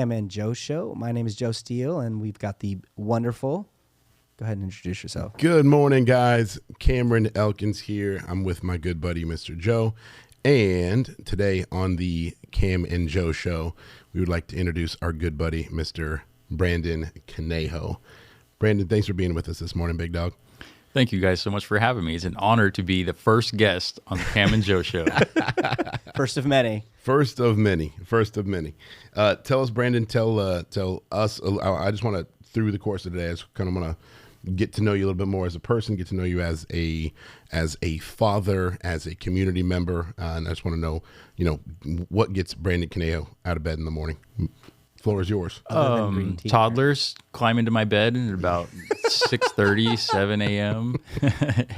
Cam and Joe Show. My name is Joe Steele, and we've got the wonderful... Go ahead and introduce yourself. Good morning, guys. Cameron Elkins here. I'm with my good buddy, Mr. Joe. And today on the Cam and Joe Show, we would like to introduce our good buddy, Mr. Branden Conejo. Branden, thanks for being with us this morning, big dog. Thank you guys so much for having me. It's an honor to be the first guest on the Cam and Joe Show. First of many. First of many. Tell us, Branden, tell us, I just want to, through the course of the day, I just kind of want to get to know you a little bit more as a person, get to know you as a father, as a community member, and I just want to know, what gets Branden Conejo out of bed in the morning. Floor is yours. Toddlers climb into my bed at about 6:30, 7 a.m.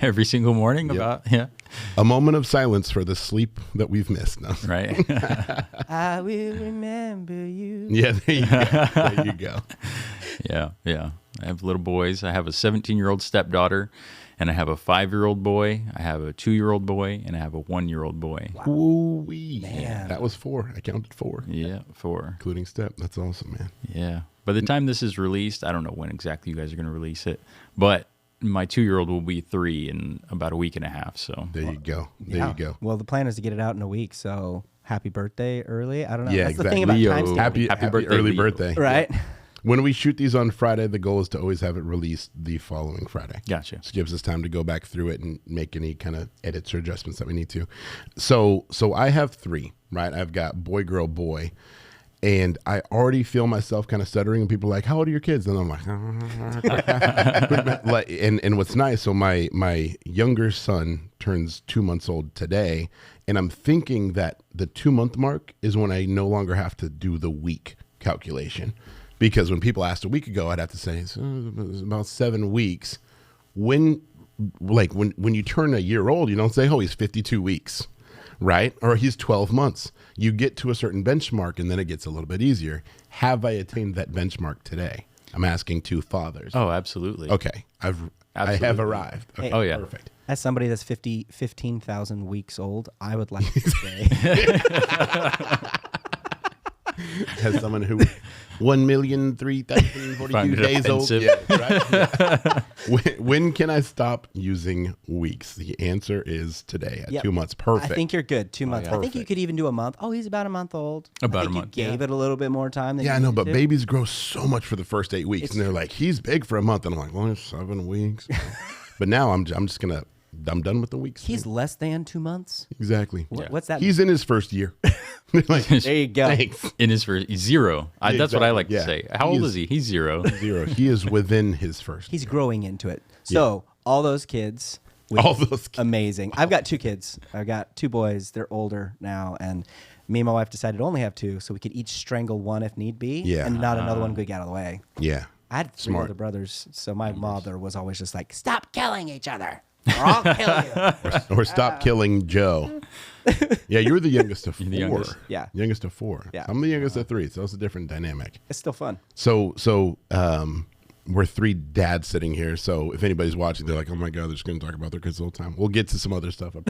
every single morning. Yep. A moment of silence for the sleep that we've missed. No. Right. I will remember you. Yeah, there you go. Yeah. I have little boys. I have a 17-year-old stepdaughter, and I have a 5-year-old boy. I have a 2-year-old boy, and I have a 1-year-old boy. Wow. Ooh-wee. Man. That was 4. I counted 4. Yeah, 4. Including step. That's awesome, man. Yeah. By the time this is released, I don't know when exactly you guys are going to release it, but my 2-year-old will be 3 in about a week and a half. So there you go. You go. Well, the plan is to get it out in a week, so happy birthday early. I don't know. Yeah, That's exactly. the thing about Leo. timestamp. Happy birthday, early Leo. birthday. Right. Yeah. When we shoot these on Friday, the goal is to always have it released the following Friday. Gotcha. This gives us time to go back through it and make any kind of edits or adjustments that we need to. So I have 3, right? I've got boy, girl, boy. And I already feel myself kind of stuttering, and people are like, how old are your kids? And I'm like, and what's nice, so my younger son turns 2 months old today, and I'm thinking that the 2-month mark is when I no longer have to do the week calculation. Because when people asked a week ago, I'd have to say it's about 7 weeks. When you turn a year old, you don't say, oh, he's 52 weeks, right? Or he's 12 months. You get to a certain benchmark, and then it gets a little bit easier. Have I attained that benchmark today? I'm asking 2 fathers. Oh, absolutely. Okay, I have arrived. Okay, oh, yeah. Perfect. As somebody that's 15,000 weeks old, I would like to say... As someone who 1,003,042 days old. Yeah, right? Yeah. When can I stop using weeks? The answer is today at 2 months. Perfect. I think you're good. 2 months. yeah. I think you could even do a month. Oh, he's about a month old. About a month. You gave it a little bit more time. Than I you know, needed but to. babies grow so much for the first 8 weeks, and they're like, he's big for a month, and I'm like, well, it's 7 weeks. But now I'm done with the weeks. He's less than 2 months. Exactly. What's that? He's in his first year. Like, there you go. thanks. In his first 0. Yeah, That's what I like exactly. to say. How old is he? He's 0. 0. He is within his first. He's growing into it. So all those kids. Amazing. I've got 2 kids. I've got 2 boys. They're older now, and me and my wife decided to only have 2, so we could each strangle one if need be. Yeah. And not another one could get out of the way. Yeah. I had 3 Smart. older brothers, so my mother was always just like, "Stop killing each other, or I'll kill you." Or stop killing Joe. Yeah, you're the youngest of 4. the youngest. Yeah. Youngest of 4. Yeah. I'm the youngest of 3, so it's a different dynamic. It's still fun. So we're 3 dads sitting here. So if anybody's watching, they're like, oh my God, they're just going to talk about their kids the whole time. We'll get to some other stuff, I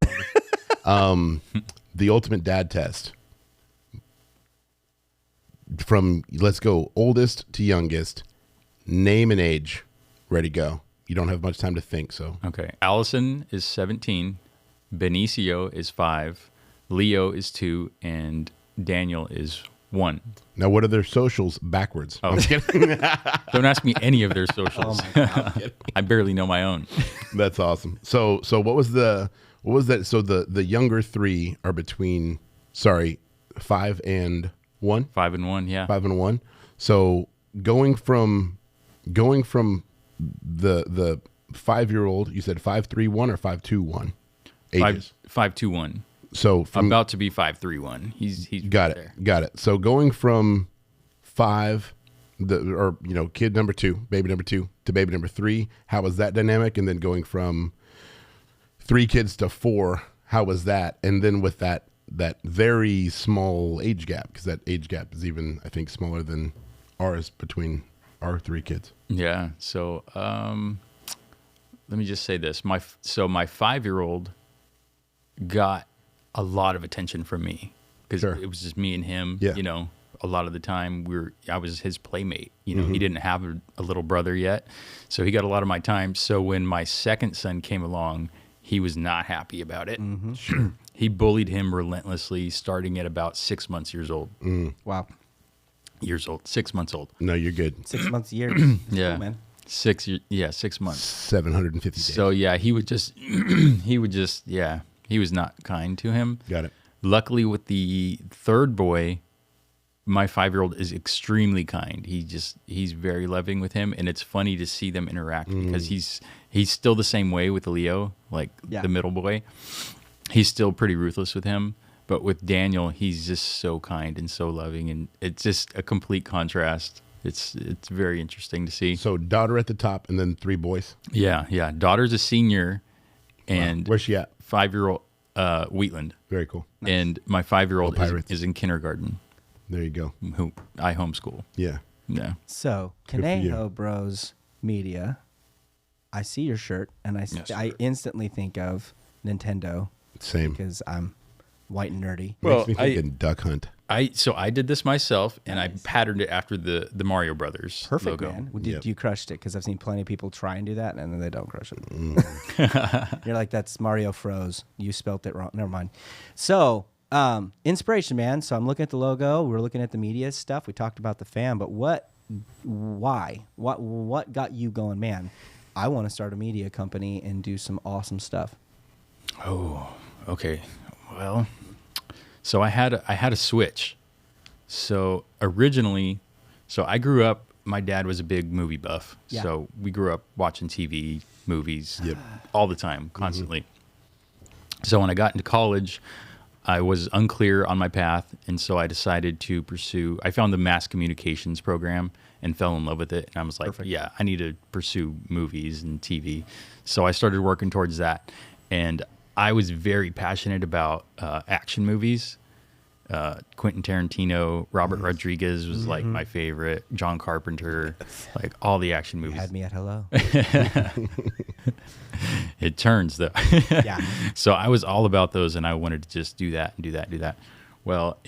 promise. The ultimate dad test. From, let's go oldest to youngest, name and age, ready, go. You don't have much time to think, so. Okay. Allison is 17. Benicio is 5. Leo is 2. And Daniel is 1. Now, what are their socials backwards? Oh. I'm kidding. Don't ask me any of their socials. I barely know my own. That's awesome. So what was that? So the younger 3 are between, 5 and 1? 5 and 1, yeah. 5 and 1. So going from the 5-year-old, you said 5'3", or 5'2", ages. 5'2", So from about to be 5'3", He's got right it. there. Got it. So going from 5, kid number 2, baby number 2 to baby number 3, how was that dynamic? And then going from 3 kids to 4, how was that? And then with that very small age gap, because that age gap is even, I think, smaller than ours between our 3 kids. Yeah. So let me just say this. My 5-year-old got a lot of attention from me because Sure. it was just me and him, Yeah. a lot of the time. I was his playmate. You know, he didn't have a little brother yet, so he got a lot of my time. So when my second son came along, he was not happy about it. Sure. He bullied him relentlessly, starting at about 6 months old. Wow. 6 months old. No, you're good. 6 months a year. Yeah. Cool, man. 6 months. 750 days. So yeah, he would just, he was not kind to him. Got it. Luckily with the third boy, my 5-year-old is extremely kind. He's very loving with him. And it's funny to see them interact because he's still the same way with Leo, like the middle boy. He's still pretty ruthless with him. But with Daniel, he's just so kind and so loving. And it's just a complete contrast. It's very interesting to see. So daughter at the top and then 3 boys. Yeah. Daughter's a senior, and where's she at? 5-year-old Wheatland. Very cool. Nice. And my 5-year-old Pirates. is in kindergarten. There you go. Who I homeschool. Yeah. Yeah. So Conejo Bros Media. I see your shirt, and I instantly think of Nintendo. Same. Because I'm white and nerdy. Makes me think Duck Hunt. So I did this myself, and I patterned it after the Mario Brothers Perfect, logo. man. You crushed it, because I've seen plenty of people try and do that, and then they don't crush it. You're like, that's Mario froze. You spelt it wrong. Never mind. So, inspiration, man. So I'm looking at the logo. We're looking at the media stuff. We talked about the fan, but why? What got you going, man? I want to start a media company and do some awesome stuff. Oh, okay. Well, so I had a switch. So originally, I grew up, my dad was a big movie buff. Yeah. So we grew up watching TV, movies, all the time, constantly. So when I got into college, I was unclear on my path. And so I decided to I found the mass communications program and fell in love with it. And I was like, yeah, I need to pursue movies and TV. So I started working towards that. And I was very passionate about action movies. Quentin Tarantino, Robert Rodriguez was like my favorite. John Carpenter, like all the action movies. You had me at hello. It turns though. Yeah. So I was all about those, and I wanted to just do that and do that. Well,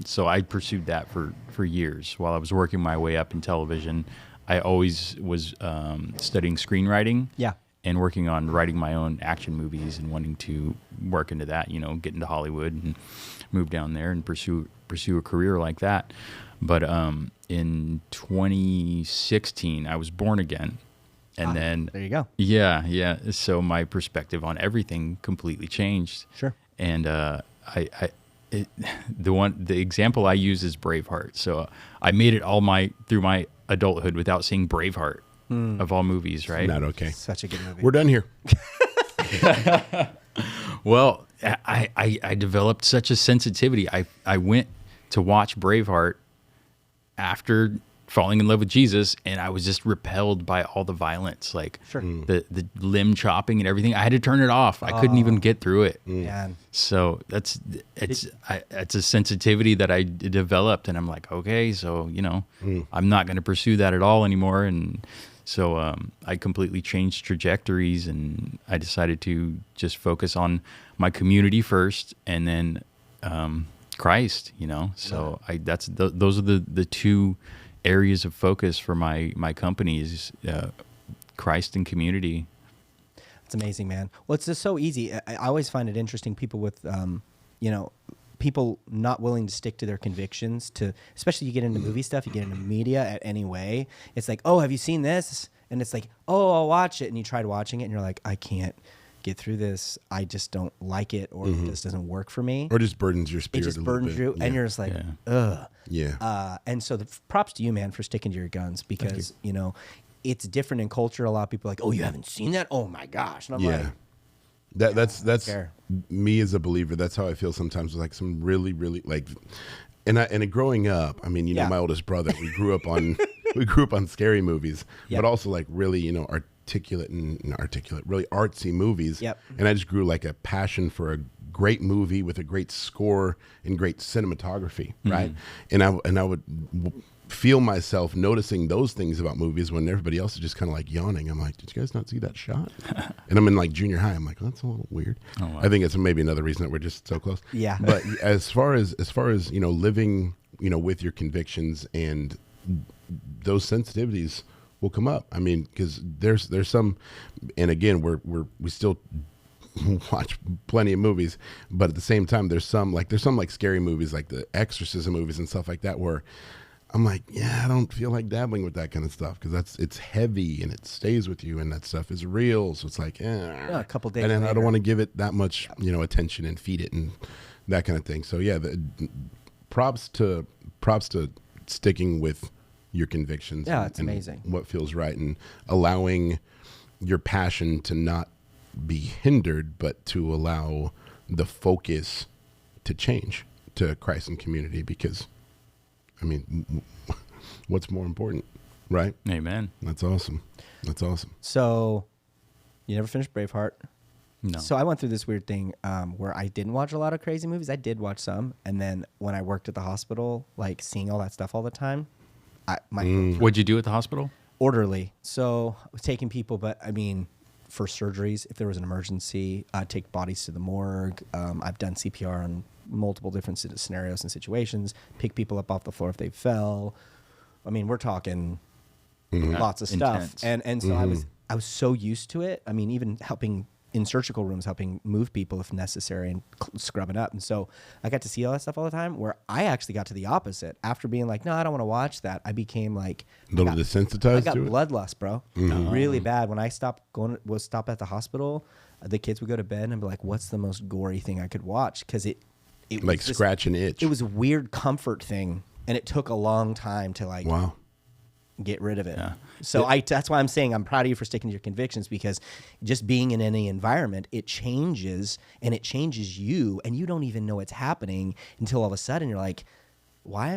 so I pursued that for years while I was working my way up in television. I always was studying screenwriting. Yeah. And working on writing my own action movies and wanting to work into that, get into Hollywood and move down there and pursue a career like that. But in 2016, I was born again. And then there you go. Yeah. So my perspective on everything completely changed. Sure. And the example I use is Braveheart. So I made it through my adulthood without seeing Braveheart. Of all movies, right? Not okay. Such a good movie. We're done here. Well, I developed such a sensitivity. I went to watch Braveheart after falling in love with Jesus, and I was just repelled by all the violence, like the limb chopping and everything. I had to turn it off. I couldn't even get through it. Man. So it's a sensitivity that I developed, and I'm like, okay, so I'm not going to pursue that at all anymore. And so I completely changed trajectories, and I decided to just focus on my community first, and then Christ. So those are the two areas of focus for my company is Christ and community. It's amazing, man. Well, it's just so easy. I always find it interesting, people with, people not willing to stick to their convictions, especially you get into movie stuff, you get into media at any way. It's like, oh, have you seen this? And it's like, oh, I'll watch it. And you tried watching it and you're like, I can't get through this. I just don't like it, or it just doesn't work for me. Or just burdens your spirit. It just burdens you, and you're just like, ugh. Yeah. And so props to you, man, for sticking to your guns, because, it's different in culture. A lot of people are like, oh, you haven't seen that? Oh my gosh. And I'm like, that's me as a believer. That's how I feel sometimes with like some really, really like, and growing up, I mean, my oldest brother, we grew up on scary movies, but also like really, articulate, really artsy movies. Yep. And I just grew like a passion for a great movie with a great score and great cinematography, right? And I would feel myself noticing those things about movies when everybody else is just kind of like yawning. I'm like, did you guys not see that shot? And I'm in like junior high. I'm like, well, that's a little weird. Oh, wow. I think it's maybe another reason that we're just so close. Yeah. But as far as living with your convictions, and those sensitivities will come up. I mean, because there's some, and again, we still watch plenty of movies, but at the same time, there's some scary movies, like the exorcism movies and stuff like that, where I'm like, yeah, I don't feel like dabbling with that kind of stuff, because it's heavy and it stays with you, and that stuff is real. So it's like, a couple days, and then later. I don't want to give it that much, attention and feed it and that kind of thing. So yeah, props to sticking with your convictions. Yeah, it's amazing. What feels right, and allowing your passion to not be hindered, but to allow the focus to change to Christ and community, because I mean, what's more important, right? Amen. That's awesome. So you never finished Braveheart? No. So I went through this weird thing where I didn't watch a lot of crazy movies. I did watch some, and then when I worked at the hospital, like seeing all that stuff all the time, What'd you do at the hospital? Orderly. So I was taking people, but I mean, for surgeries, if there was an emergency, I'd take bodies to the morgue. I've done CPR on multiple different scenarios and situations, pick people up off the floor if they fell. I mean, we're talking lots of stuff. And so I was so used to it. I mean, even helping in surgical rooms, helping move people if necessary and scrubbing up. And so I got to see all that stuff all the time, where I actually got to the opposite. After being like, no, I don't want to watch that, I became like a little desensitized. I got to it? bloodlust, bro. Really bad. When I stop at the hospital, the kids would go to bed and be like, what's the most gory thing I could watch? Because it like was scratch and itch. It was a weird comfort thing, and it took a long time to get rid of it. Yeah. So that's why I'm saying I'm proud of you for sticking to your convictions, because just being in any environment, it changes, and it changes you, and you don't even know it's happening until all of a sudden you're like, why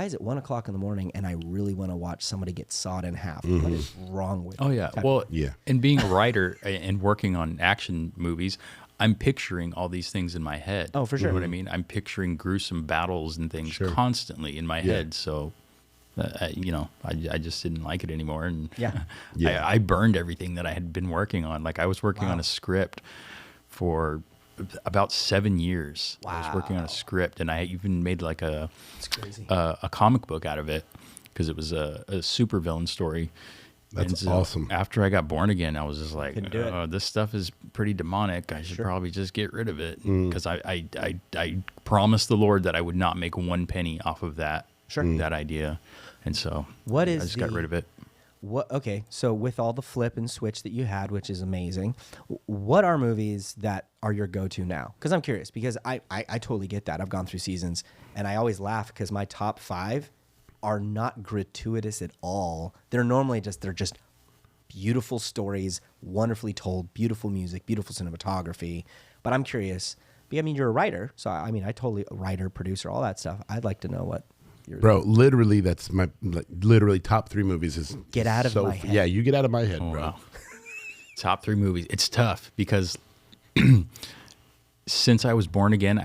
is it 1 o'clock in the morning and I really want to watch somebody get sawed in half? What is wrong with me? Oh yeah. Well, yeah. And being a writer and working on action movies, I'm picturing all these things in my head. Oh, for sure. You know what I mean? I'm picturing gruesome battles and things constantly in my head. So, I just didn't like it anymore. And I burned everything that I had been working on. Like I was working on a script for about 7 years. Wow. I was working on a script, and I even made like a comic book out of it, because it was a supervillain story. That's awesome. After I got born again, I was just like, this stuff is pretty demonic. I should probably just get rid of it, because I promised the Lord that I would not make 1 penny off of that that idea, and so I just got rid of it. Okay, so with all the flip and switch that you had, which is amazing, what are movies that are your go-to now? Because I'm curious, because I totally get that. I've gone through seasons, and I always laugh because my top 5 are not gratuitous at all. They're normally they're just beautiful stories, wonderfully told, beautiful music, beautiful cinematography. But I'm curious, I mean, you're a writer, so I mean, I totally a writer, producer, all that stuff. I'd like to know what. Bro, literally, that's my top 3 movies is get out of my head. Yeah, you get out of my head, bro. Wow. Top 3 movies. It's tough because since I was born again,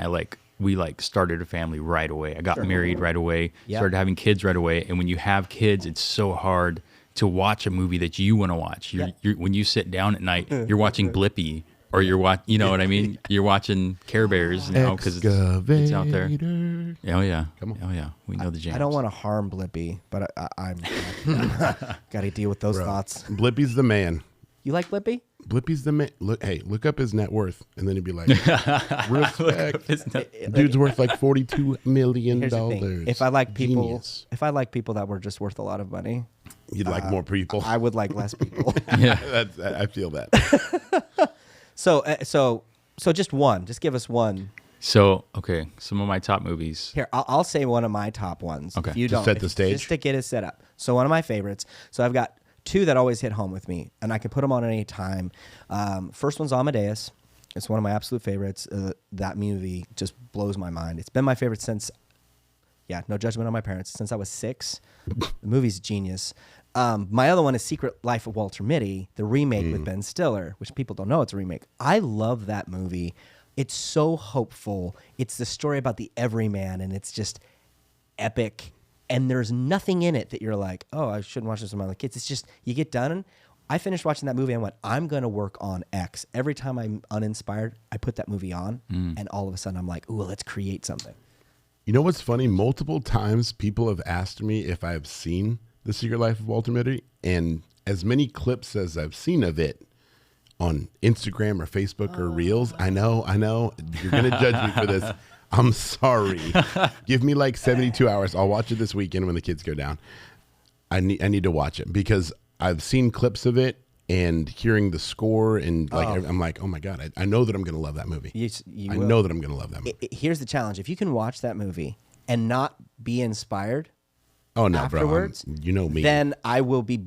we started a family right away. I got married right away, started having kids right away. And when you have kids, it's so hard to watch a movie that you want to watch. You're when you sit down at night, you're watching Blippi. Or you're watching, you know what I mean? You're watching Care Bears now because it's out there. Oh yeah, come on. Oh yeah, we know the jams. I don't want to harm Blippi, but I'm got to deal with those thoughts. Blippi's the man. You like Blippi? Blippi's the man. Look up his net worth, and then he'd be like, respect. Dude's worth like $42 million. If I like people that were just worth a lot of money, you'd like more people. I would like less people. Yeah, I feel that. So just one. Just give us one. So, okay, some of my top movies. Here, I'll say one of my top ones. Okay. If you don't set the stage. Just to get it set up. So one of my favorites. So I've got 2 that always hit home with me, and I can put them on at any time. First one's Amadeus. It's one of my absolute favorites. That movie just blows my mind. It's been my favorite since, no judgment on my parents, since I was 6. The movie's genius. My other one is Secret Life of Walter Mitty, the remake with Ben Stiller, which people don't know it's a remake. I love that movie. It's so hopeful. It's the story about the everyman, and it's just epic. And there's nothing in it that you're like, oh, I shouldn't watch this with my other kids. It's just, you get done, and I finished watching that movie and went, I'm going to work on X. Every time I'm uninspired, I put that movie on, and all of a sudden I'm like, ooh, let's create something. You know what's funny? Multiple times people have asked me if I've seen The Secret Life of Walter Mitty, and as many clips as I've seen of it on Instagram or Facebook or Reels, I know, you're going to judge me for this. I'm sorry. Give me like 72 hours. I'll watch it this weekend when the kids go down. I need to watch it because I've seen clips of it and hearing the score and like I'm like, oh my God, I know that I'm going to love that movie. I know that I'm going to love that movie. Here's the challenge. If you can watch that movie and not be inspired afterwards, bro, you know me. Then I will be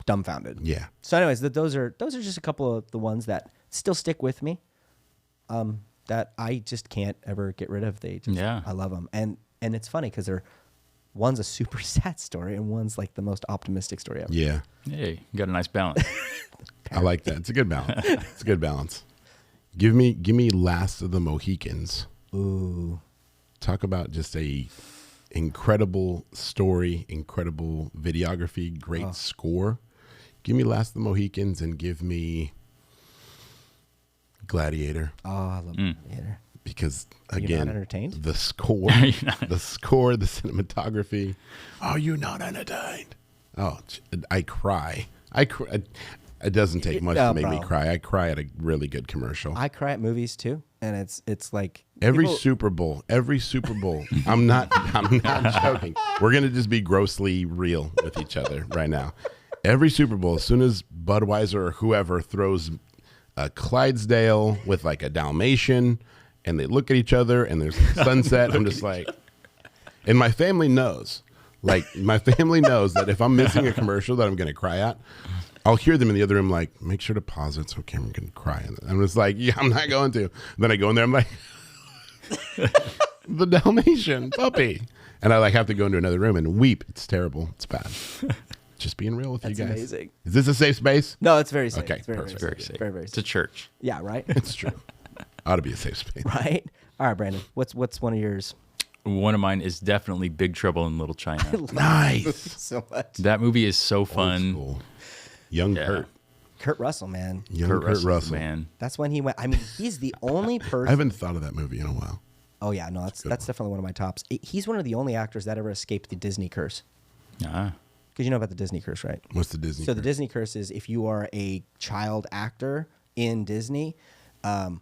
dumbfounded. Yeah. So anyways, those are just a couple of the ones that still stick with me. That I just can't ever get rid of. I love them. And it's funny because one's a super sad story and one's like the most optimistic story ever. Yeah. Hey, you got a nice balance. I like that. It's a good balance. It's a good balance. Give me Last of the Mohicans. Ooh. Talk about just a incredible story, incredible videography, great score. Give me Last of the Mohicans and give me Gladiator. Oh, I love Gladiator. Because again, you're not entertained? The score, the cinematography. Are you not entertained? Oh, I cry. It doesn't take much to make me cry. I cry at a really good commercial. I cry at movies too, and it's like every Super Bowl. I'm not joking. We're gonna just be grossly real with each other right now. Every Super Bowl, as soon as Budweiser or whoever throws a Clydesdale with like a Dalmatian, and they look at each other, and there's a sunset. I'm just like, and my family knows. Like, my family knows that if I'm missing a commercial that I'm going to cry at, I'll hear them in the other room like, make sure to pause it. It's okay, I'm going to cry. And I'm just like, yeah, I'm not going to. Then I go in there, I'm like, the Dalmatian puppy. And I like have to go into another room and weep. It's terrible. It's bad. Just being real with you guys. That's amazing. Is this a safe space? No, it's very safe. Okay, it's very, perfect. very Very safe. safe. Very, very safe. It's a church. Yeah, right? It's true. Ought to be a safe space. Right? All right, Brandon. What's one of yours? One of mine is definitely Big Trouble in Little China. Nice. So much. That movie is so fun. Old Young Kurt Russell, man. Young Kurt Russell's, Russell. man. That's when he went. I mean, he's the only person. I haven't thought of that movie in a while. Oh yeah, no, that's definitely one of my tops. He's one of the only actors that ever escaped the Disney curse. Ah. Because you know about the Disney curse, right? What's the Disney? So the Disney curse is if you are a child actor in Disney,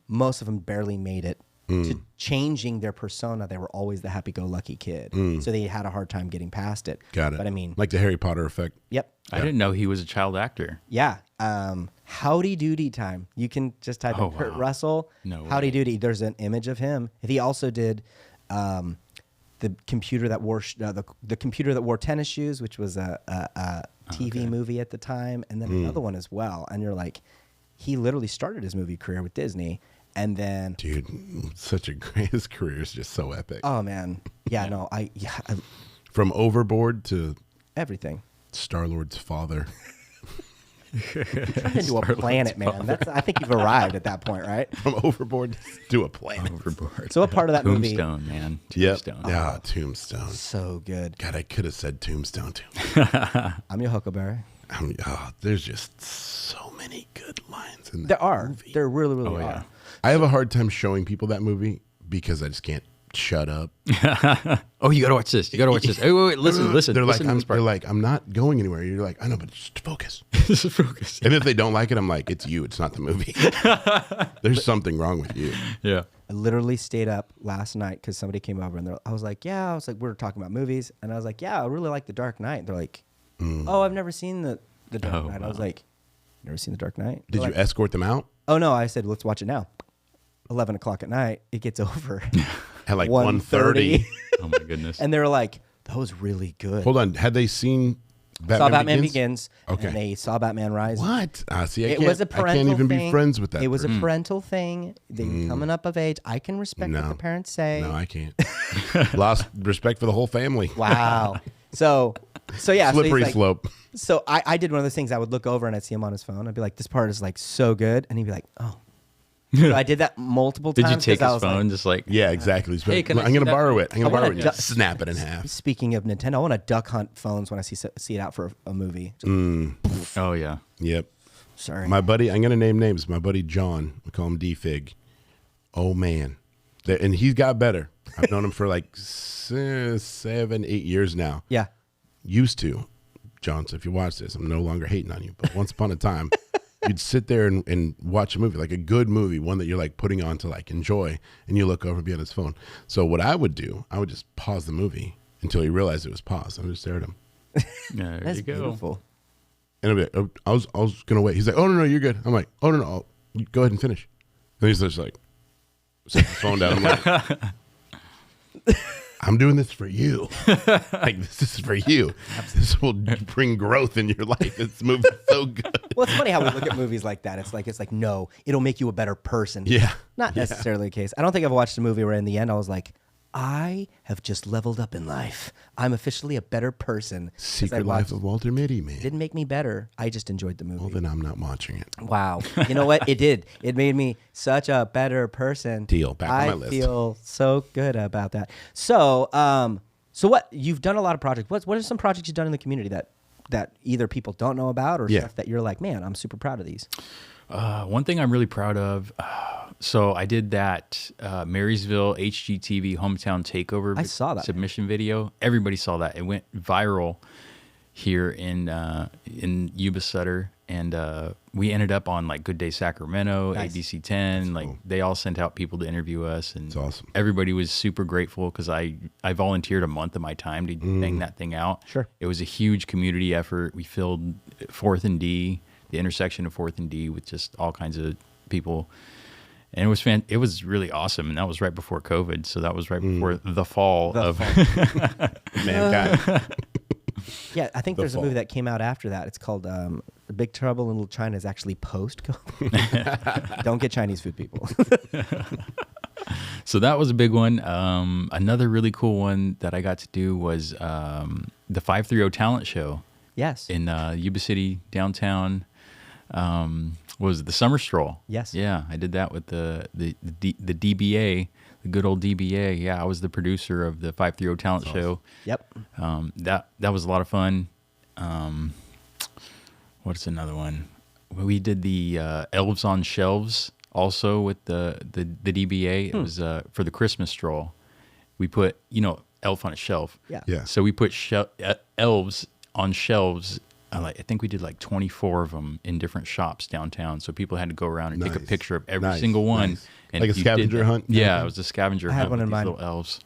most of them barely made it to changing their persona. They were always the happy-go-lucky kid, so they had a hard time getting past it. Got it. But I mean, like the Harry Potter effect. Yep. I didn't know he was a child actor. Yeah. Howdy Doody Time. You can just type in Kurt Russell. No way. Howdy Doody. There's an image of him. He also did the computer that wore the computer that wore tennis shoes, which was a TV movie at the time, and then another one as well. And you're like, he literally started his movie career with Disney, and then dude, his career is just so epic. Oh man, yeah, no, from Overboard to everything. Star-Lord's father. Turned into a planet, man. I think you've arrived at that point, right? From Overboard to a planet. Overboard. So what part of that movie? Tombstone, man. Tombstone. Yep. Yeah, Tombstone. So good. God, I could have said Tombstone too. I'm your Huckleberry. There's just so many good lines in that There are. movie. There really, really are. Yeah. I have a hard time showing people that movie because I just can't shut up. Oh, you gotta watch this. You gotta watch this. Hey, wait, listen. They're listen to this part. they're like, I'm not going anywhere. You're like, I know, but just focus. Just focus. And if they don't like it, I'm like, it's you. It's not the movie. There's something wrong with you. Yeah. I literally stayed up last night because somebody came over and I was like, we were talking about movies, and I was like, yeah, I really like The Dark Knight. And they're like, oh, I've never seen the Dark Knight. I was like, never seen The Dark Knight? Did you escort them out? Oh no, I said, let's watch it now. 11 o'clock at night, it gets over. At like 1:30. Oh my goodness. And they were like, that was really good. Hold on. Had they seen Batman Begins? Okay. And they saw Batman Rise. What? See, It was a parental thing. I can't even be friends with that. It was a parental thing. They were coming up of age. I can respect what the parents say. No, I can't. Lost respect for the whole family. Wow. So yeah. Slippery slope. So I did one of those things. I would look over and I'd see him on his phone. I'd be like, this part is like so good. And he'd be like, oh. So I did that multiple times. Did you take his phone? Just like, yeah, exactly. Hey, I'm going to borrow it. I'm going to borrow it. Just snap it in half. Speaking of Nintendo, I want to duck hunt phones when I see it out for a movie. Just, oh yeah. Yep. Sorry. My buddy, I'm going to name names. My buddy John, we call him D-Fig. Oh man. And he's got better. I've known him for like 7, 8 years now. Yeah. Used to. John, so if you watch this, I'm no longer hating on you. But once upon a time, you'd sit there and watch a movie, like a good movie, one that you're like putting on to like enjoy, and you look over and be on his phone. So what I would do, I would just pause the movie until he realized it was paused. I would just stare at him. There That's you go. beautiful. And I'd be like, I was gonna wait. He's like, oh no, you're good. I'm like, oh no, you go ahead and finish. And he's just like, set his phone down. I'm like, I'm doing this for you. Like, this is for you. This will bring growth in your life. This movie's so good. Well, it's funny how we look at movies like that. It's like, no, it'll make you a better person. Yeah. Not necessarily the case. I don't think I've watched a movie where in the end I was like, I have just leveled up in life. I'm officially a better person. Secret Life of Walter Mitty, man. Didn't make me better. I just enjoyed the movie. Well, then I'm not watching it. Wow. You know what? It did. It made me such a better person. Deal. Back on my list. I feel so good about that. So, so what? You've done a lot of projects. What are some projects you've done in the community that either people don't know about or stuff that you're like, man, I'm super proud of these? One thing I'm really proud of. So I did that Marysville HGTV hometown takeover. I saw that submission video. Everybody saw that. It went viral here in Yuba Sutter, and we ended up on like Good Day Sacramento, Nice. ADC 10. That's like cool. they all sent out people to interview us, and That's awesome. everybody was super grateful because I volunteered a month of my time to bang that thing out. Sure. It was a huge community effort. We filled 4th and D, the intersection of 4th and D, with just all kinds of people. And it was really awesome. And that was right before COVID. So that was right before the fall of Mankind. Yeah, I think The there's Fall. a movie that came out after that. It's called Big Trouble in Little China. Is actually post-COVID. Don't get Chinese food, people. So that was a big one. Another really cool one that I got to do was the 530 Talent Show Yes. in Yuba City downtown. Was the Summer Stroll? Yes. Yeah, I did that with the DBA, the good old DBA. Yeah, I was the producer of the 530 Talent Show. Yep. That was a lot of fun. What's another one? We did the Elves on Shelves also with the DBA. It was for the Christmas stroll. We put elf on a shelf. Yeah. Yeah. So we put elves on shelves. I think we did like 24 of them in different shops downtown. So people had to go around and take a Nice. picture of every Nice. single one. Nice. And Like if a you did scavenger that- hunt? Yeah, it was a scavenger I had hunt one with in these mind. little elves.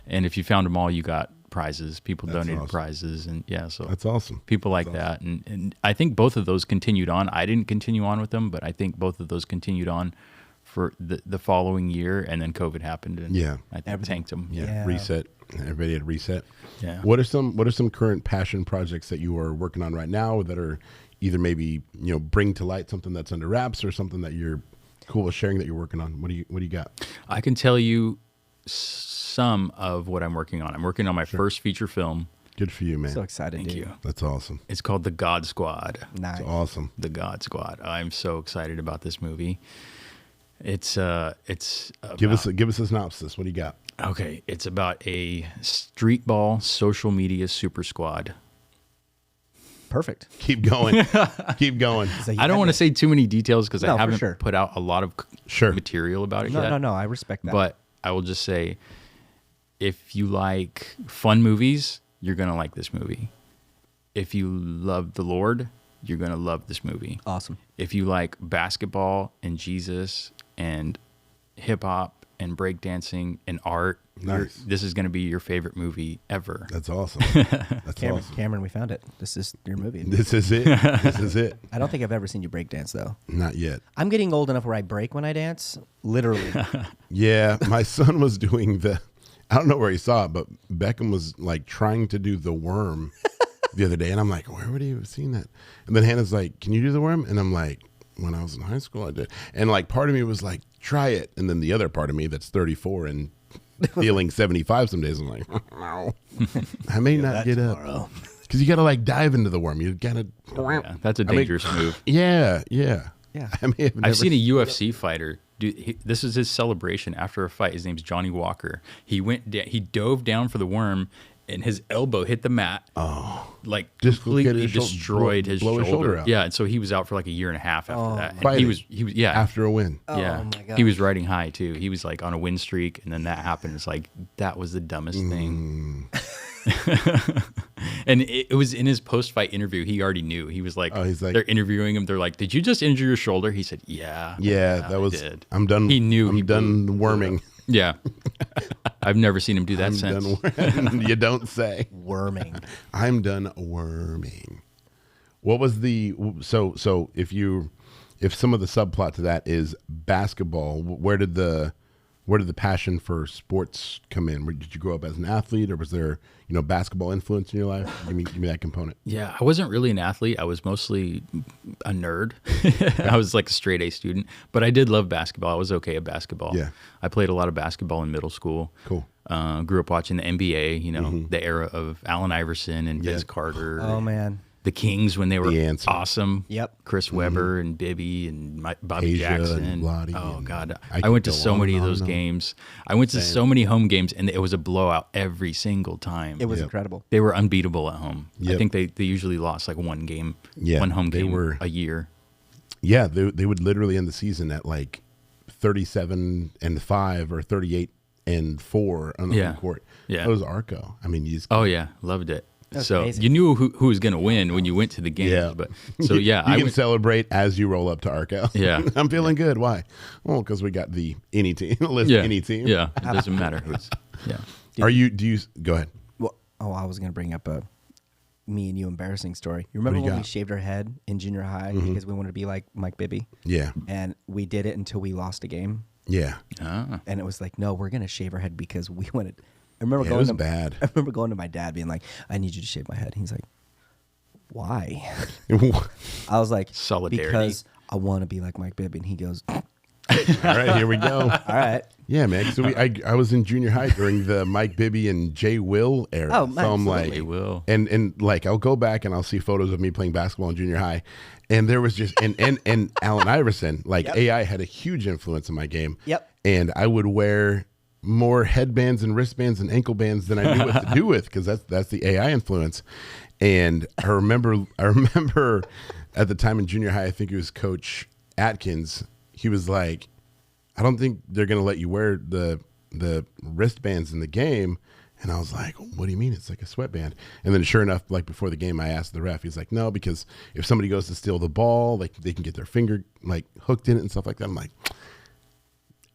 And if you found them all, you got prizes. People That's donated awesome. prizes. And yeah, so That's awesome. people like that. And I think both of those continued on. I didn't continue on with them, but I think both of those continued on for the following year. And then COVID happened. And Yeah. I think tanked them. Yeah. Yeah. Reset. Everybody had reset. Yeah. What are some current passion projects that you are working on right now that are either maybe bring to light something that's under wraps or something that you're cool with sharing that you're working on? What do you got? I can tell you some of what I'm working on. I'm working on my first feature film. Good for you, man. So excited, Thank dude. you. That's awesome. It's called The God Squad. Nice. That's awesome. The God Squad. I'm so excited about this movie. It's about, Give us a synopsis. What do you got? okay. It's about a street ball social media super squad. Perfect. Keep going. Keep going. So you I don't had want to say too many details because No, I for haven't sure. put out a lot of Sure. material about it No, yet. no. I respect that. But I will just say, if you like fun movies, you're gonna like this movie. If you love the Lord, you're gonna love this movie. Awesome. If you like basketball and Jesus and hip hop and breakdancing and art, Nice. this is gonna be your favorite movie ever. That's awesome. That's Cameron, awesome. Cameron, we found it. This is your movie. This is it. This is it. I don't think I've ever seen you break dance though. Not yet. I'm getting old enough where I break when I dance. Literally. Yeah, my son was doing I don't know where he saw it, but Beckham was like trying to do the worm the other day. And I'm like, where would he have seen that? And then Hannah's like, can you do the worm? And I'm like, when I was in high school, I did. And like part of me was like, try it. And then the other part of me that's 34 and feeling 75 some days, I'm like, no, I may not get up. Because you got to like dive into the worm. You got to. Yeah, that's a dangerous move. Yeah. Yeah. I may have never I've seen a UFC fighter. Dude, this is his celebration after a fight. His name's Johnny Walker. He dove down for the worm and his elbow hit the mat. Oh, like completely destroyed his shoulder. out. Yeah, and so he was out for like a year and a half after that. And he was after a win. Yeah, oh my gosh. he was riding high too. He was like on a win streak, and then that happened. It's like that was the dumbest thing. And it was in his post-fight interview. He already knew. He was like, they're interviewing him. They're like, "Did you just injure your shoulder?" He said, "Yeah, that was. I did." I'm done. He knew. I'm done worming. Yeah, I've never seen him do that since. You don't say. Worming. I'm done worming. What was the so if some of the subplot to that is basketball, where did the passion for sports come in? Did you grow up as an athlete, or was there basketball influence in your life? Give me that component. Yeah, I wasn't really an athlete. I was mostly a nerd. I was like a straight A student, but I did love basketball. I was okay at basketball. Yeah, I played a lot of basketball in middle school. Cool. Grew up watching the NBA. The era of Allen Iverson and Vince Carter. Oh man. The Kings when they were awesome. Yep. Chris Webber and Bibby and Bobby Asia Jackson. And Lottie oh God, I went to so many of those games. I went to so many home games, and it was a blowout every single time. It was incredible. They were unbeatable at home. Yep. I think they usually lost like one game, one home game a year. Yeah, they would literally end the season at like 37-5 or 38-4 on the home court. Yeah, that was Arco. I mean, loved it. That's so amazing. you knew who was going to win when you went to the games. Yeah. But so you can celebrate as you roll up to Arco. Yeah, I'm feeling good. Why? Well, because we got the any team. Any team. Yeah, it doesn't matter who's. Yeah. Do you go ahead? Well, I was going to bring up a me and you embarrassing story. You remember when we shaved our head in junior high because we wanted to be like Mike Bibby? Yeah. And we did it until we lost a game. Yeah. And it was like, no, we're going to shave our head because we wanted. I remember it was bad. I remember going to my dad being like, I need you to shave my head. He's like, why? I was like, solidarity. Because I want to be like Mike Bibby. And he goes, all right, here we go. All right. Yeah, man. So I was in junior high during the Mike Bibby and Jay Will era. Oh, so I'm like, Will. And like I'll go back and I'll see photos of me playing basketball in junior high, and there was just and Allen Iverson. Like AI had a huge influence in my game. Yep. And I would wear more headbands and wristbands and ankle bands than I knew what to do with, because that's the AI influence. And I remember at the time in junior high, I think it was Coach Atkins. He was like, I don't think they're going to let you wear the wristbands in the game. And I was like, what do you mean? It's like a sweatband. And then sure enough, like before the game, I asked the ref, he's like, no, because if somebody goes to steal the ball, like they can get their finger like hooked in it and stuff like that. I'm like,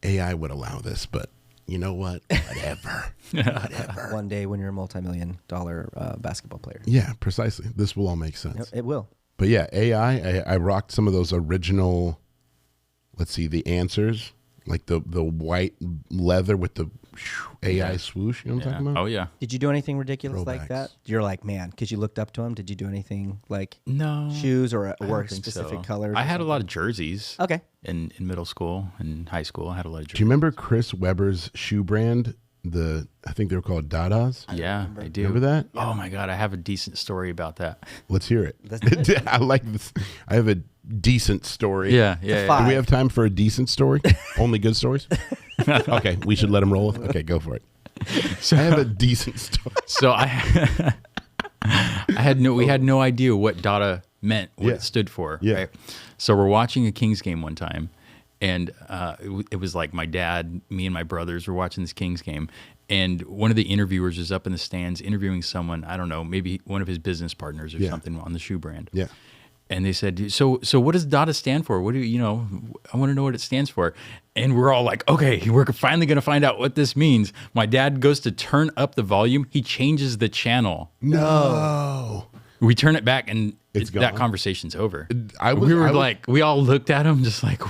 AI would allow this, but you know what? Whatever. Whatever. One day when you're a multi-million-dollar basketball player. Yeah, precisely. This will all make sense. It will. But yeah, AI, I rocked some of those original, let's see, the answers, like the white leather with the AI swoosh. You know what I'm talking about? Oh, yeah. Did you do anything ridiculous Throwbacks. like that? You're like, man, because you looked up to him. Did you do anything like No shoes or I don't think specific so. colors? I had a lot of jerseys. Okay. In middle school and high school, I had a lot of jerseys. Do you remember Chris Webber's shoe brand? I think they were called Dadas. Yeah, I do. Remember that? Oh my God, I have a decent story about that. Let's hear it. I like this. I have a decent story. Yeah. Do we have time for a decent story? Only good stories? Okay, we should let him roll. Okay, go for it. So I have a decent story. So we had no idea what Dada meant, what it stood for. Yeah. Right? So we're watching a Kings game one time, and it was like my dad, me, and my brothers were watching this Kings game, and one of the interviewers was up in the stands interviewing someone, I don't know, maybe one of his business partners or something on the shoe brand. Yeah. And they said, so what does Dada stand for? What do I want to know what it stands for. And we're all like, okay, we're finally going to find out what this means. My dad goes to turn up the volume. He changes the channel. No. We turn it back, and gone. that conversation's over. We we all looked at him just like,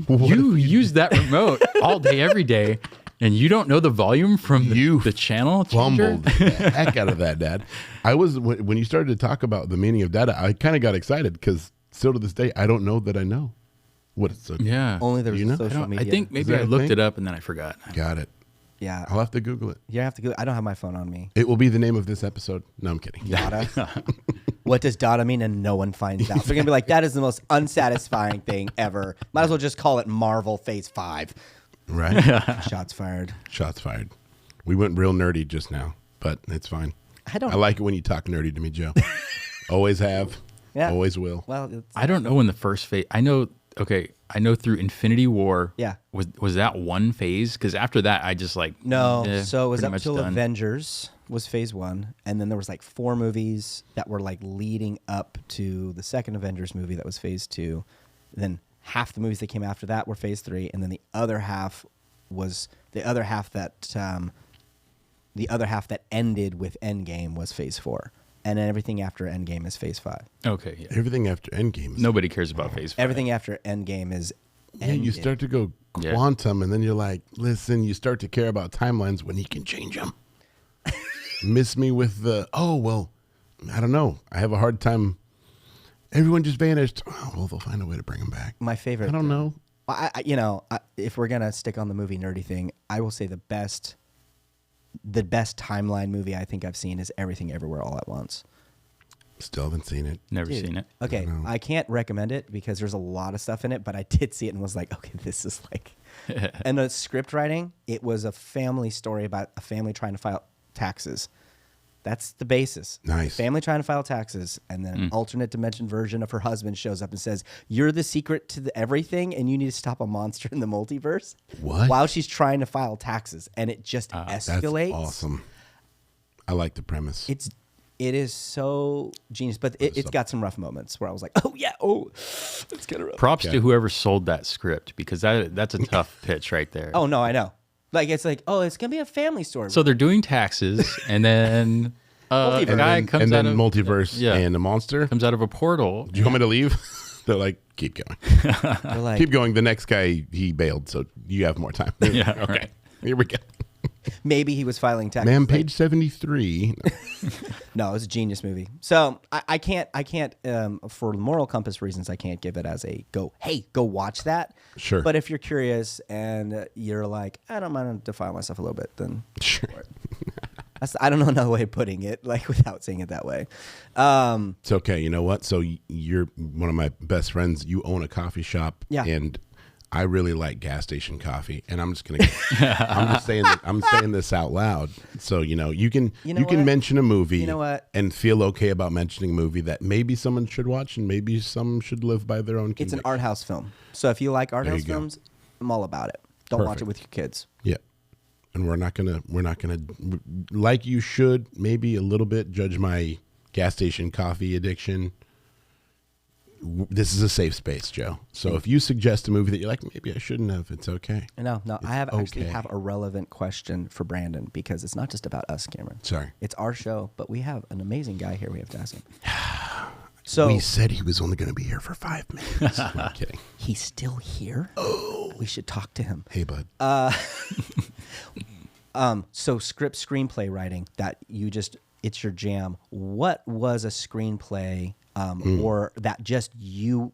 you use that remote all day, every day, and you don't know the volume from the channel changer? Fumbled the heck out of that, Dad. When you started to talk about the meaning of data, I kind of got excited because still to this day, I don't know that I know what it's. Yeah. Only there's social media. I think maybe I looked it up and then I forgot. Got it. Yeah. I'll have to Google it. You have to go. I don't have my phone on me. It will be the name of this episode. No, I'm kidding. Dada. What does Dada mean? And no one finds out. They're going to be like, that is the most unsatisfying thing ever. Might as well just call it Marvel Phase 5. Right? Shots fired. Shots fired. We went real nerdy just now. but it's fine. I like it when you talk nerdy to me, Joe. Always have. Yeah. Always will. Well, I don't know when the first phase. I know through Infinity War. Yeah. Was that one phase? Because after that, I just like no. So it was up till done. Avengers was phase 1, and then there was like 4 movies that were like leading up to the second Avengers movie that was phase 2. Then half the movies that came after that were phase 3, and then the other half that ended with Endgame was phase 4. And then everything after Endgame is phase 5. Okay, yeah. Everything after Endgame. Nobody cares about phase 5. Everything after Endgame is Yeah, you start to go quantum, and then you're like, listen, you start to care about timelines when he can change them. Miss me with the, oh, well, I don't know. I have a hard time. Everyone just vanished. Oh, well, they'll find a way to bring him back. My favorite. I don't know. If we're going to stick on the movie nerdy thing, I will say the best timeline movie I think I've seen is Everything Everywhere All at Once. Still haven't seen it. Never seen it. Okay, I can't recommend it because there's a lot of stuff in it, but I did see it and was like, okay, this is like... And the script writing, it was a family story about a family trying to file taxes. That's the basis. Nice. Family trying to file taxes, and then an alternate dimension version of her husband shows up and says, you're the secret to everything, and you need to stop a monster in the multiverse. What? While she's trying to file taxes, and it just escalates. That's awesome. I like the premise. It is so genius, but it's got some rough moments where I was like, it's kind of rough. Props to whoever sold that script, because that's a tough pitch right there. Oh, no, I know. Like, it's like, it's going to be a family story. So they're doing taxes, and then a guy comes and out then of... multiverse and a monster. Comes out of a portal. Do you want me to leave? They're like, keep going. They're like, keep going. The next guy, he bailed, so you have more time. Yeah, okay. right. Here we go. Maybe he was filing taxes. Man, page 73. No, it was a genius movie. So I can't, for moral compass reasons, I can't give it as a go watch that. Sure. But if you're curious and you're like, I don't mind to defile myself a little bit, then sure. I don't know another way of putting it, like without saying it that way. It's okay. You know what? So you're one of my best friends. You own a coffee shop. Yeah. And I really like gas station coffee, and I'm just I'm saying this out loud. So you can mention a movie. You know what? And feel okay about mentioning a movie that maybe someone should watch and maybe some should live by their own conviction. It's an art house film. So if you like art house films, I'm all about it. Don't watch it with your kids. Yeah. And we're not gonna like you should maybe a little bit judge my gas station coffee addiction. This is a safe space, Joe. So if you suggest a movie that you're like, maybe I shouldn't have, it's okay. No, I actually have a relevant question for Branden, because it's not just about us, Cameron. Sorry. It's our show, but we have an amazing guy here we have to ask him. So we said he was only going to be here for 5 minutes. No, I'm kidding. He's still here? Oh. We should talk to him. Hey, bud. So screenplay writing, it's your jam. What was a screenplay or that just you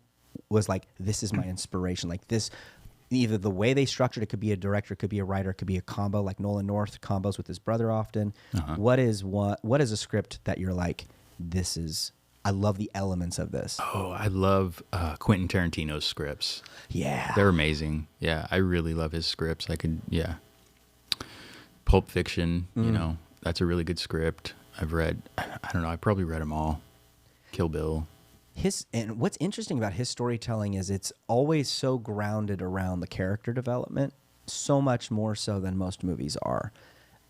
was like, this is my inspiration? Like this, either the way they structured it, could be a director, could be a writer, could be a combo, like Nolan North combos with his brother often. What is a script that you're like, I love the elements of this? Oh, I love Quentin Tarantino's scripts. Yeah. They're amazing. Yeah, I really love his scripts. Pulp Fiction, that's a really good script. I've read, I don't know, I probably read them all. Kill Bill. And what's interesting about his storytelling is it's always so grounded around the character development, so much more so than most movies are.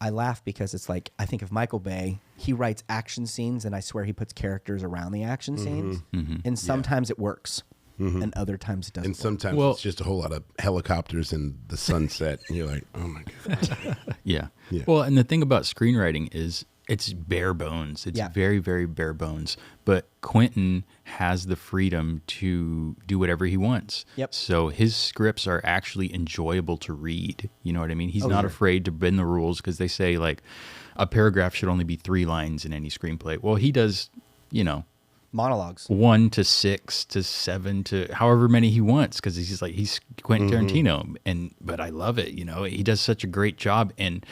I laugh because it's like, I think of Michael Bay, he writes action scenes, and I swear he puts characters around the action scenes, and sometimes it works, and other times it doesn't. And sometimes it's just a whole lot of helicopters in the sunset, and you're like, oh my God. Yeah. Well, and the thing about screenwriting is it's bare bones. It's very, very bare bones. But Quentin has the freedom to do whatever he wants. Yep. So his scripts are actually enjoyable to read. You know what I mean? He's not afraid to bend the rules, because they say like a paragraph should only be 3 lines in any screenplay. Well, he does, monologues 1 to 6 to 7 to however many he wants, because he's Quentin Tarantino. But I love it. He does such a great job. And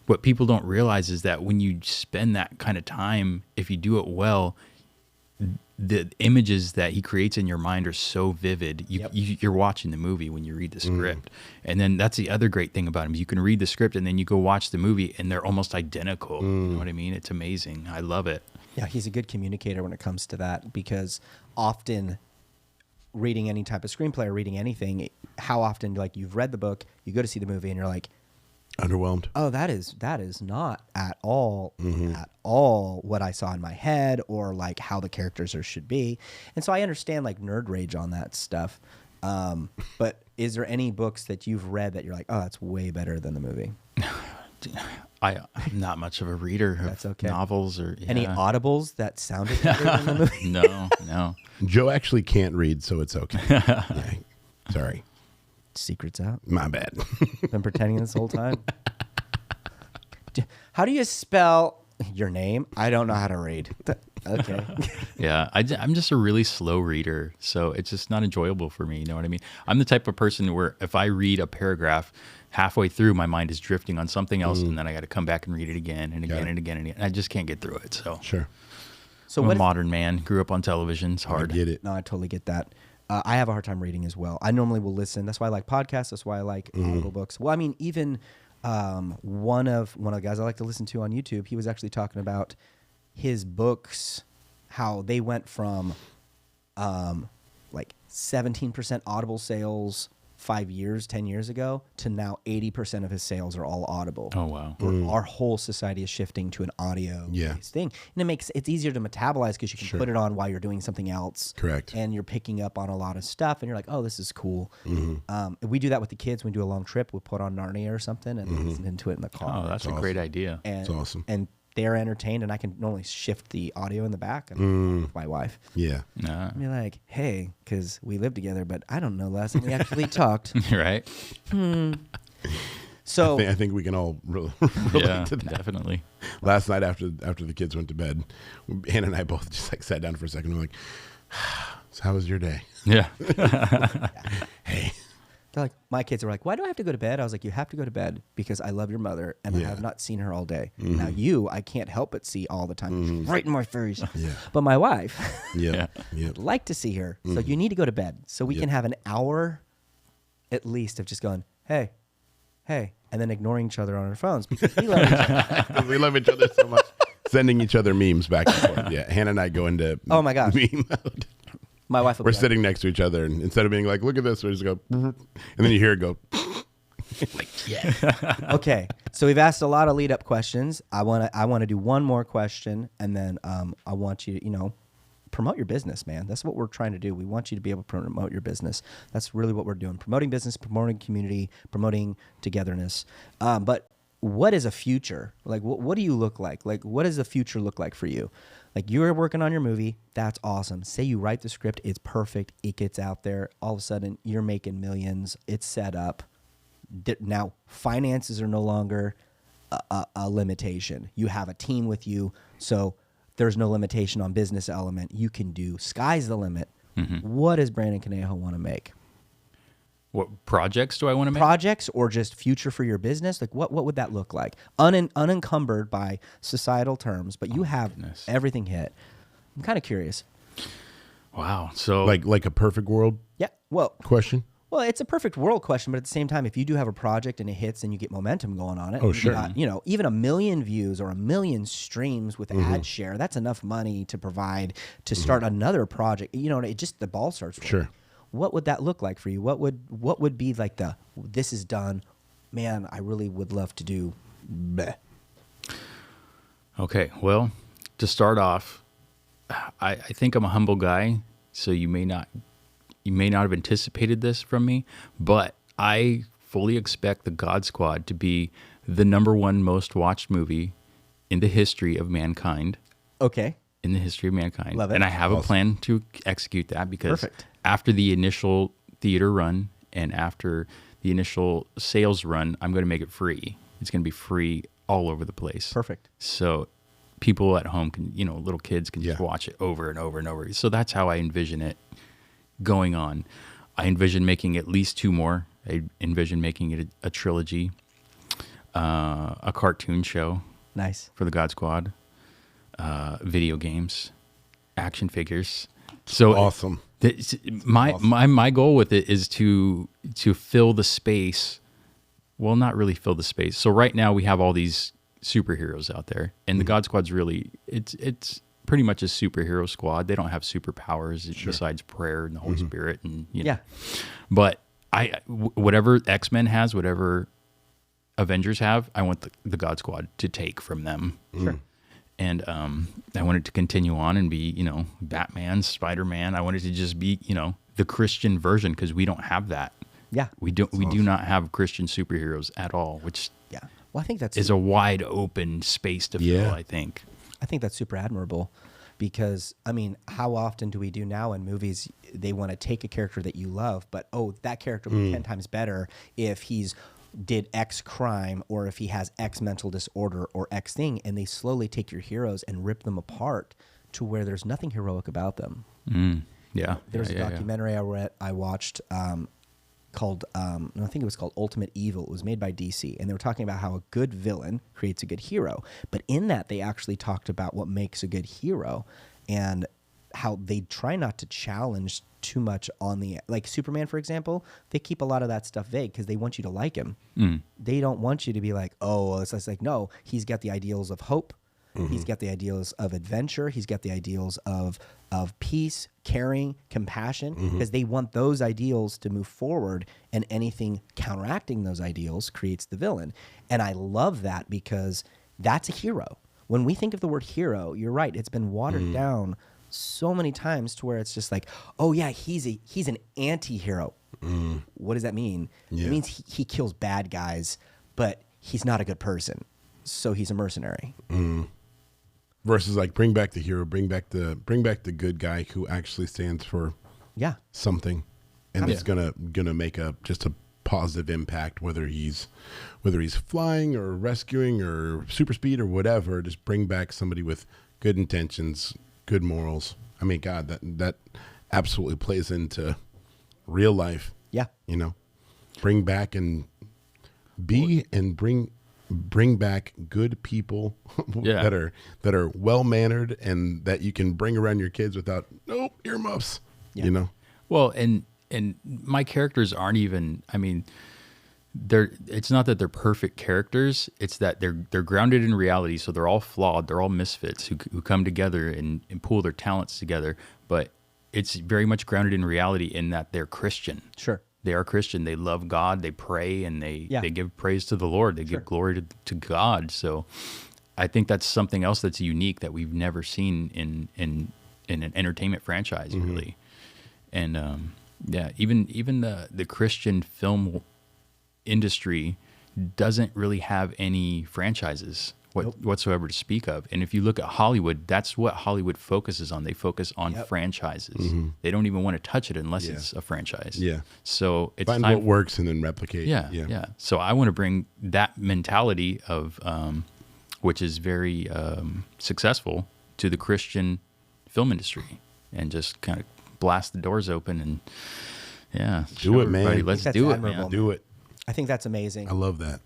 what people don't realize is that when you spend that kind of time, if you do it well, the images that he creates in your mind are so vivid. You're watching the movie when you read the script. And then that's the other great thing about him. You can read the script and then you go watch the movie and they're almost identical. You know what I mean? It's amazing. I love it. Yeah, he's a good communicator when it comes to that, because often reading any type of screenplay or reading anything, how often, like, you've read the book, you go to see the movie and you're like, underwhelmed. Oh, that is not at all what I saw in my head, or like how the characters should be. And so I understand like nerd rage on that stuff. But is there any books that you've read that you're like, oh, that's way better than the movie? I'm not much of a reader of That's okay. novels or any audibles that sounded better than the movie. No. Joe actually can't read, so it's okay. Yeah. Sorry. Secret's out. My bad. Been pretending this whole time. How do you spell your name? I don't know how to read. Okay. Yeah, I'm just a really slow reader, so it's just not enjoyable for me. You know what I mean? I'm the type of person where if I read a paragraph, halfway through, my mind is drifting on something else, and then I got to come back and read it again and again and again and again. I just can't get through it. So sure. So I'm a modern man. Grew up on television. It's hard. I get it. No, I totally get that. I have a hard time reading as well. I normally will listen. That's why I like podcasts. That's why I like audible books. Well, I mean, even one of the guys I like to listen to on YouTube, he was actually talking about his books, how they went from like 17% Audible sales 10 years ago to now 80% of his sales are all Audible. Oh, wow. Our whole society is shifting to an audio thing. And it's easier to metabolize because you can put it on while you're doing something else. Correct. And you're picking up on a lot of stuff and you're like, oh, this is cool. We do that with the kids. When we do a long trip, we'll put on Narnia or something and listen into it in the car. Oh, that's a great idea. And, that's awesome. And they're entertained, and I can normally shift the audio in the back with my wife. Yeah. Nah. I'd be like, hey, because we live together, but I don't know last time we actually talked. Right? So I think we can all relate to that. Definitely. Last night after the kids went to bed, Hannah and I both just like sat down for a second. And we're like, so how was your day? Yeah. Hey. They're like, my kids are like, why do I have to go to bed? I was like, you have to go to bed because I love your mother and I have not seen her all day. Now I can't help but see all the time, right in my face. Yeah. But my wife, like to see her. So you need to go to bed so we can have an hour at least of just going, hey, and then ignoring each other on our phones because we love each other. Because we love each other so much. Sending each other memes back and forth. Yeah. Hannah and I go into oh my gosh. meme mode. My wife will We're sitting next to each other, and instead of being like, look at this, we just go, and then you hear it go, like, yeah. Okay, so we've asked a lot of lead-up questions. I want to do one more question, and then I want you to, promote your business, man. That's what we're trying to do. We want you to be able to promote your business. That's really what we're doing. Promoting business, promoting community, promoting togetherness. But what is a future? Like, what do you look like? Like, what does the future look like for you? Like, you're working on your movie. That's awesome. Say you write the script. It's perfect. It gets out there. All of a sudden, you're making millions. It's set up. Now, finances are no longer a limitation. You have a team with you, so there's no limitation on business element. You can do, sky's the limit. What does Branden Conejo want to make? What projects do I want to make? Projects or just future for your business? Like, what would that look like? Unencumbered by societal terms, but you have everything hit. I'm kind of curious. Wow. So like a perfect world? Yeah. Well, question? Well, it's a perfect world question, but at the same time, if you do have a project and it hits and you get momentum going on it, oh, sure. Even 1 million views or 1 million streams with ad share, that's enough money to provide to start another project. It just, the ball starts rolling. Sure. What would that look like for you? What would be like this is done, man, I really would love to do bleh. Okay, well, to start off, I think I'm a humble guy, so you may not have anticipated this from me, but I fully expect The God Squad to be the #1 most watched movie in the history of mankind. Okay. In the history of mankind. Love it. And I have a plan to execute that because Perfect. After the initial theater run and after the initial sales run, I'm going to make it free. It's going to be free all over the place. Perfect. So people at home can, little kids can just watch it over and over and over. So that's how I envision it going on. I envision making at least 2 more. I envision making it a trilogy, a cartoon show. Nice. For the God Squad, video games, action figures. So awesome. My goal with it is to fill the space. Well, not really fill the space. So right now we have all these superheroes out there, and the God Squad's really it's pretty much a superhero squad. They don't have superpowers besides prayer and the Holy Spirit, and But whatever X-Men has, whatever Avengers have, I want the God Squad to take from them. Sure. And I wanted to continue on and be, Batman, Spider-Man. I wanted to just be, the Christian version, because we don't have that. Yeah. We do not have Christian superheroes at all, which well, I think that's is a wide open space to fill, I think. I think that's super admirable, because, I mean, how often do we do now in movies, they want to take a character that you love, but, that character would be 10 times better if he's did X crime, or if he has X mental disorder or X thing, and they slowly take your heroes and rip them apart to where there's nothing heroic about them. Yeah. There's a documentary I watched called, I think it was called Ultimate Evil. It was made by DC, and they were talking about how a good villain creates a good hero. But in that, they actually talked about what makes a good hero, and how they try not to challenge too much on the, like Superman, for example, they keep a lot of that stuff vague because they want you to like him. They don't want you to be like, it's like, no, he's got the ideals of hope. He's got the ideals of adventure. He's got the ideals of peace, caring, compassion, because they want those ideals to move forward, and anything counteracting those ideals creates the villain. And I love that, because that's a hero. When we think of the word hero, you're right, it's been watered down so many times to where it's just like, he's an anti-hero. What does that mean? It means he kills bad guys, but he's not a good person, so he's a mercenary. Versus like bring back the hero, bring back the good guy who actually stands for something, and it's gonna make just a positive impact, whether he's flying or rescuing or super speed or whatever. Just bring back somebody with good intentions, good morals. I mean, God, that absolutely plays into real life. Yeah. Bring back and bring back good people that are well mannered, and that you can bring around your kids without earmuffs. Well, and my characters aren't even, I mean, it's not that they're perfect characters, it's that they're grounded in reality. So they're all flawed, they're all misfits who come together and pool their talents together, but it's very much grounded in reality, in that they're Christian. Sure. They are Christian. They love God. They pray, and they give praise to the Lord. They give glory to God. So I think that's something else that's unique that we've never seen in an entertainment franchise, really. And even the Christian film industry doesn't really have any franchises whatsoever to speak of. And if you look at Hollywood, that's what Hollywood focuses on. They focus on franchises. They don't even want to touch it unless it's a franchise. Yeah. So it's find what works and then replicate. Yeah. So I want to bring that mentality of, which is very successful, to the Christian film industry, and just kind of blast the doors open and do it, man. Let's do it, man. Do it. I think that's amazing. I love that.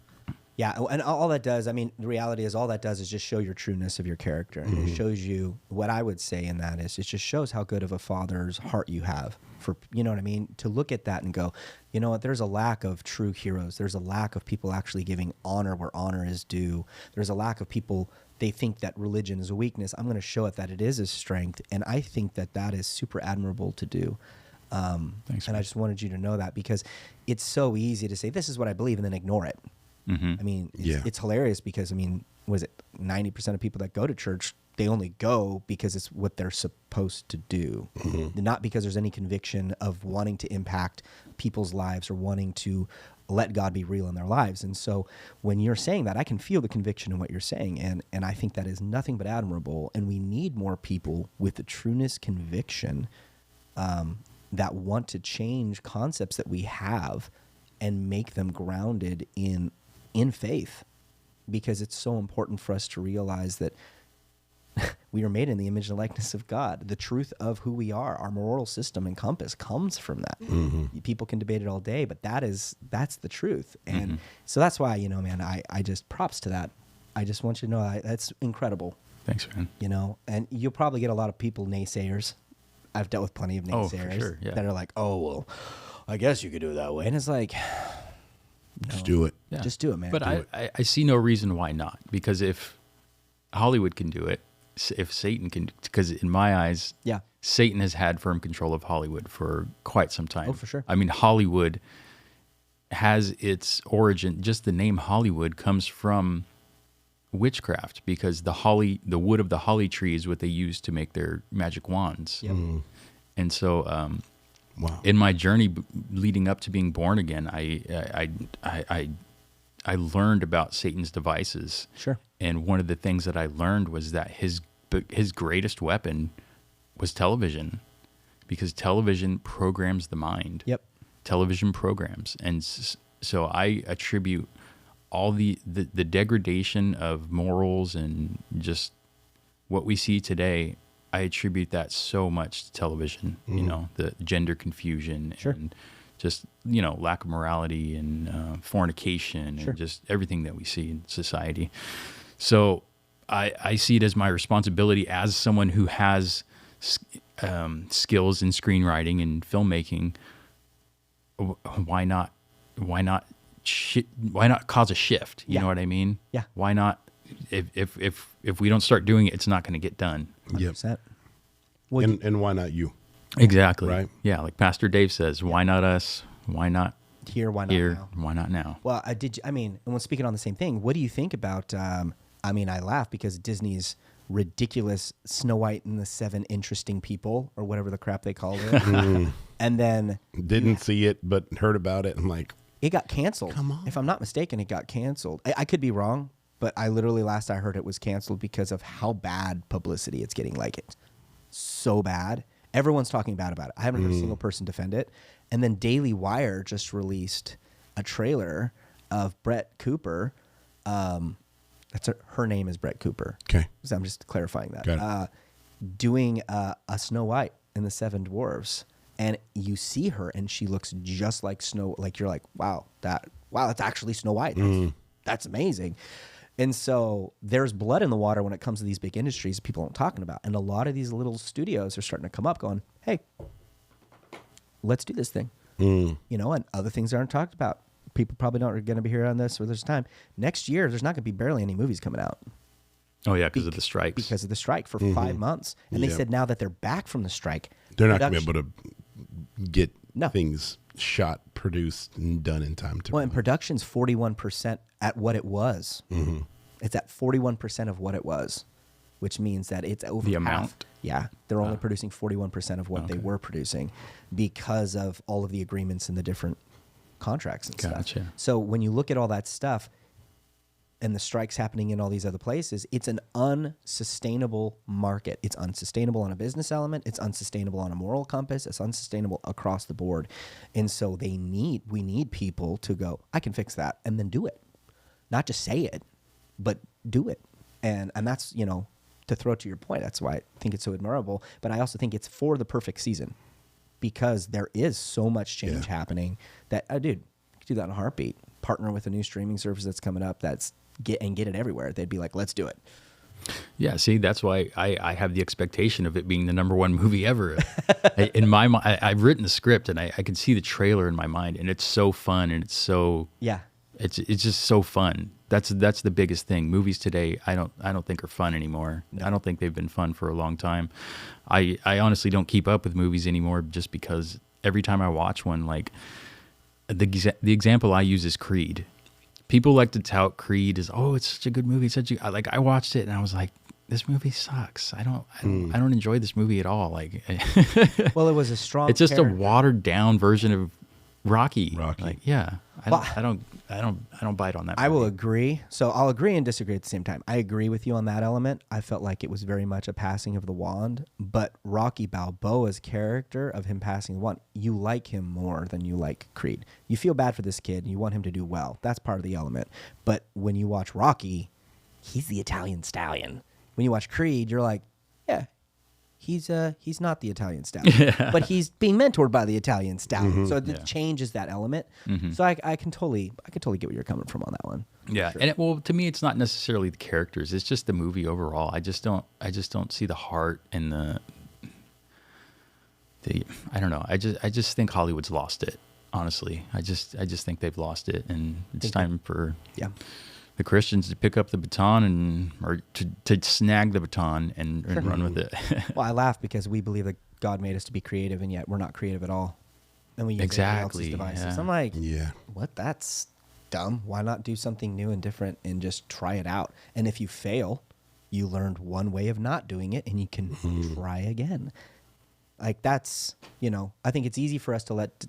Yeah, and all that does, I mean, the reality is all that does is just show your trueness of your character. And it shows you, what I would say in that is, it just shows how good of a father's heart you have for, you know what I mean? To look at that and go, you know what, there's a lack of true heroes. There's a lack of people actually giving honor where honor is due. There's a lack of people, they think that religion is a weakness. I'm going to show it that it is a strength. And I think that is super admirable to do. Thanks, and I just wanted you to know that, because it's so easy to say, this is what I believe, and then ignore it. I mean, it's hilarious, because, I mean, was it 90% of people that go to church, they only go because it's what they're supposed to do, not because there's any conviction of wanting to impact people's lives or wanting to let God be real in their lives. And so when you're saying that, I can feel the conviction in what you're saying, and I think that is nothing but admirable, and we need more people with the trueness conviction that want to change concepts that we have and make them grounded in faith, because it's so important for us to realize that we are made in the image and likeness of God. The truth of who we are, our moral system and compass, comes from that. People can debate it all day, but that's the truth. And so that's why, man, I just props to that. I just want you to know that's incredible. Thanks, man. You know, and you'll probably get a lot of people naysayers. I've dealt with plenty of naysayers for sure, yeah. that are like, "Oh, well, I guess you could do it that way," and it's like, no, just do it. Yeah. just do it, man. But I see no reason why not. Because if Hollywood can do it, if Satan can, because in my eyes, yeah, Satan has had firm control of Hollywood for quite some time. Oh, for sure. I mean, Hollywood has its origin. Just the name Hollywood comes from witchcraft, because the wood of the holly tree is what they use to make their magic wands. Yep. And so, Wow. in my journey leading up to being born again, I learned about Satan's devices. Sure. And one of the things that I learned was that his greatest weapon was television, because television programs the mind. Yep. Television programs. And so I attribute all the degradation of morals and just what we see today, I attribute that so much to television. You know, the gender confusion Sure. and just, you know, lack of morality and fornication Sure. and just everything that we see in society. So I see it as my responsibility as someone who has skills in screenwriting and filmmaking. Why not cause a shift? You Yeah. know what I mean? Yeah. Why not? If we don't start doing it, it's not going to get done. 100%. Well, And why not you? Exactly. Right. Yeah. Like Pastor Dave says, why not us? Why not here, why not here? now? Why not now? Well, and when speaking on the same thing, what do you think about, I laugh because Disney's ridiculous Snow White and the Seven Interesting People, or whatever the crap they called it. And then Didn't see it, but heard about it. I'm like, it got canceled. Come on. If I'm not mistaken, it got canceled. I could be wrong, but I literally, last I heard, it was canceled because of how bad publicity it's getting. Like, it's so bad. Everyone's talking bad about it. I haven't heard a single person defend it. And then Daily Wire just released a trailer of Brett Cooper. Her name is Brett Cooper. okay. So I'm just clarifying that. Got it. Doing a Snow White and the Seven Dwarfs, and you see her, and she looks just like Snow. Like, you're like, wow, that's actually Snow White. That's amazing. And so there's blood in the water when it comes to these big industries people aren't talking about. And a lot of these little studios are starting to come up, going, hey, let's do this thing. You know, and other things aren't talked about. People probably aren't going to be here on this, or there's time. Next year, there's not going to be barely any movies coming out. Oh yeah, because of the strikes. Because of the strike for 5 months. And they Yep. said now that they're back from the strike, They're not going to be able to get No. things shot, produced, and done in time to. Well, and production's 41% at what it was. It's at 41% of what it was, which means that it's over The half. amount? Yeah, they're only producing 41% of what they were producing because of all of the agreements and the different contracts and stuff. Gotcha. So when you look at all that stuff and the strikes happening in all these other places, it's an unsustainable market. It's unsustainable on a business element. It's unsustainable on a moral compass. It's unsustainable across the board. And so we need people to go, I can fix that, and then do it. Not just say it, but do it. And that's, you know, to throw to your point, that's why I think it's so admirable. But I also think it's for the perfect season, because there is so much change happening that, dude, you could do that in a heartbeat. Partner with a new streaming service that's coming up get it everywhere. They'd be like, let's do it. Yeah, see, that's why I have the expectation of it being the #1 movie ever. In my mind, I've written the script, and I can see the trailer in my mind, and it's so fun, and it's so it's just so fun. That's the biggest thing. Movies today, I don't think are fun anymore. No. I don't think they've been fun for a long time. I honestly don't keep up with movies anymore, just because every time I watch one, like the example I use is Creed. People like to tout Creed as, oh, it's such a good movie. I watched it and I was like, this movie sucks. I don't enjoy this movie at all. Like, well, it was a strong. It's just a watered down version of Rocky. Rocky. I don't bite on that. I will agree. So I'll agree and disagree at the same time. I agree with you on that element. I felt like it was very much a passing of the wand, but Rocky Balboa's character of him passing the wand, you like him more than you like Creed. You feel bad for this kid and you want him to do well. That's part of the element. But when you watch Rocky, he's the Italian stallion. When you watch Creed, you're like, yeah, he's not the Italian stallion, but he's being mentored by the Italian stallion. So it changes that element. So I can totally get where you're coming from on that one. Yeah, sure. And to me, it's not necessarily the characters; it's just the movie overall. I just don't see the heart and the I don't know. I just think Hollywood's lost it. Honestly, I just think they've lost it, and it's time for the Christians to pick up the baton or to snag the baton and run with it. Well, I laugh because we believe that God made us to be creative, and yet we're not creative at all, and we use everybody else's devices. Yeah. I'm like, what? That's dumb. Why not do something new and different and just try it out? And if you fail, you learned one way of not doing it, and you can try again. Like that's, I think it's easy for us to let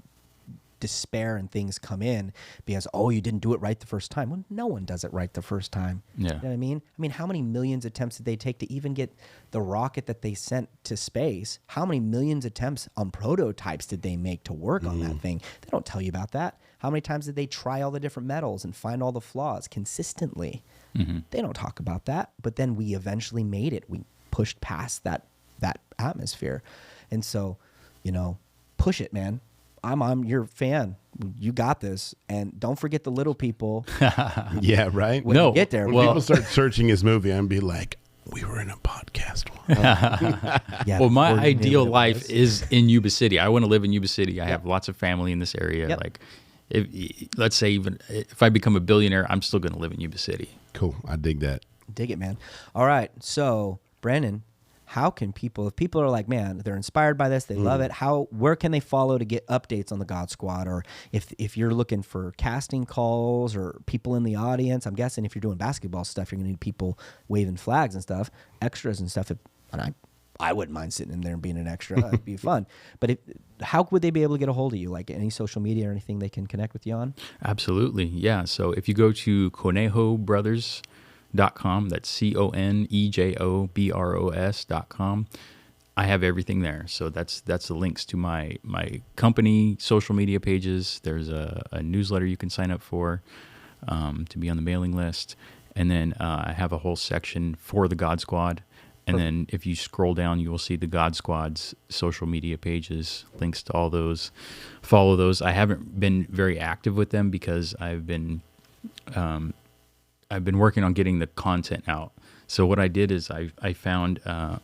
despair and things come in because, you didn't do it right the first time. Well, no one does it right the first time. Yeah. You know what I mean? How many millions of attempts did they take to even get the rocket that they sent to space? How many millions of attempts on prototypes did they make to work on that thing? They don't tell you about that. How many times did they try all the different metals and find all the flaws consistently? They don't talk about that. But then we eventually made it. We pushed past that atmosphere. And so, push it, man. I'm your fan. You got this. And don't forget the little people. Yeah, right? When you get there. When people start searching his movie and be like, we were in a podcast once. My ideal life is in Yuba City. I want to live in Yuba City. I have lots of family in this area. Yep. Like, let's say even if I become a billionaire, I'm still going to live in Yuba City. Cool. I dig that. Dig it, man. All right. So, Branden, how can if people are like, man, they're inspired by this, they love it, where can they follow to get updates on the God Squad? Or if you're looking for casting calls or people in the audience, I'm guessing if you're doing basketball stuff, you're going to need people waving flags and stuff, extras and stuff. And I wouldn't mind sitting in there and being an extra. It'd be fun. But how would they be able to get a hold of you? Like any social media or anything they can connect with you on? Absolutely. Yeah. So if you go to ConejoBrothers.com, that's CONEJOBROS.com. I have everything there. So that's the links to my company social media pages. There's a newsletter you can sign up for to be on the mailing list. And then I have a whole section for the God Squad. And then if you scroll down, you will see the God Squad's social media pages, links to all those. Follow those. I haven't been very active with them because I've been working on getting the content out. So what I did is I found, I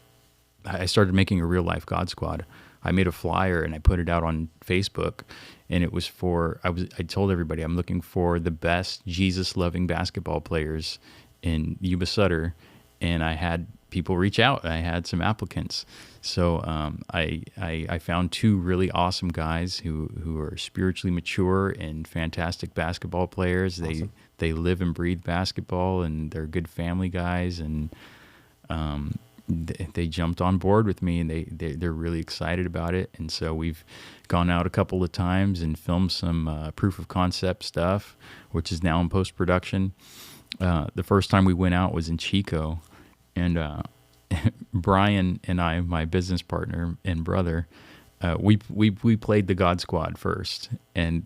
started making a real life God Squad. I made a flyer and I put it out on Facebook, and it was I told everybody I'm looking for the best Jesus loving basketball players in Yuba Sutter, and I had people reach out. I had some applicants. So I found two really awesome guys who are spiritually mature and fantastic basketball players. Awesome. They live and breathe basketball, and they're good family guys, and they jumped on board with me, and they're really excited about it. And so we've gone out a couple of times and filmed some proof of concept stuff, which is now in post-production. The first time we went out was in Chico, and Brian and I, my business partner and brother, we played the God Squad first, and